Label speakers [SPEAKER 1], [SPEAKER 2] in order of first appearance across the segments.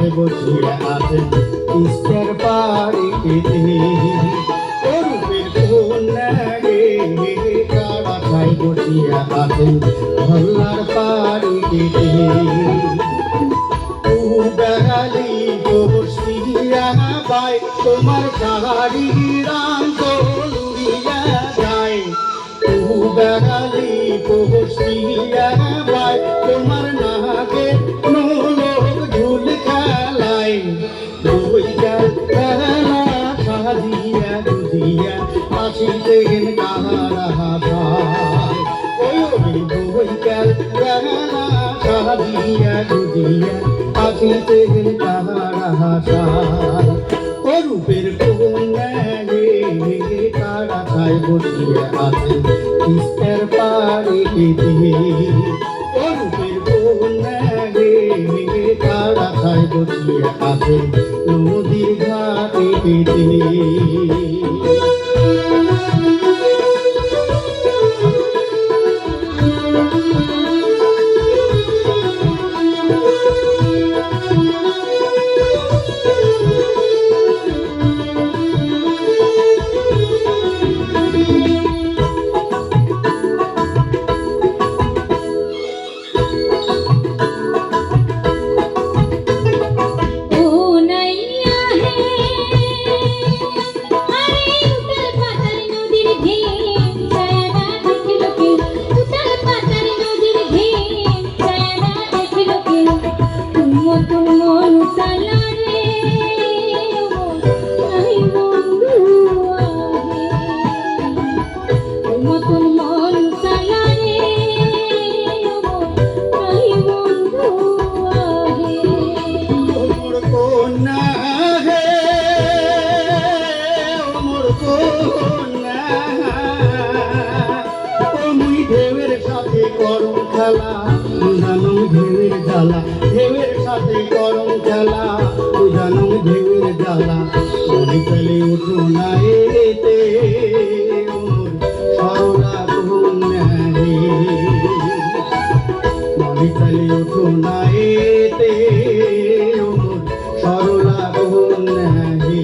[SPEAKER 1] কাড়াছায় বসিয়া আছেন তিস্তার পাড়িতে। ও রূপের কন্যা রে কাড়াছায় বসিয়া আছেন ভোলার পাড়িতে। বেড়ালি বসিয়া বাই তোমার শাড়ি রাম লুড়িয়া যায়। বেড়ালি বসিয়া বাই তোমার নাকে নোলক ঝুল খেলায়। বইকাল বেলা সাজিয়া গুজিয়া আসিতেন কাহারা ভাই। ওই বইকাল বেলা সাজিয়া গুজিয়া আসিতেন কাহারা ভাই। ও রূপের কন্যা রে কাড়াছায় বসিয়া আছেন তিস্তার পাড়িতে। ও রূপের কন্যা রে কাড়াছায় বসিয়া আছেন নদীর ঘাটিতে। ঢেউয়ের সাথে গরম খেলা জানো ঢেউয়ের জ্বালা। ঢেউয়ের সাথে গরম খেলা জানো ঢেউয়ের জ্বালা। মনে ফেলে উঠো না এতে সরলা কন্যা রে। মনে ফেলে উঠো না এতে সরলা কন্যা রে।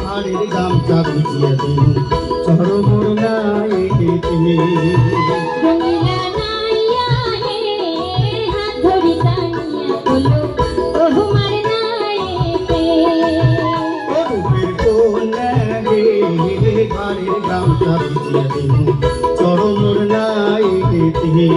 [SPEAKER 1] ঘাড়ের গামছা ভিজিয়া দিন চরমোর নাই তুমি। রূপের কন্যা রে ঘাড়ের গামছা ভিজিয়া দিন চরমোর নাই তুমি।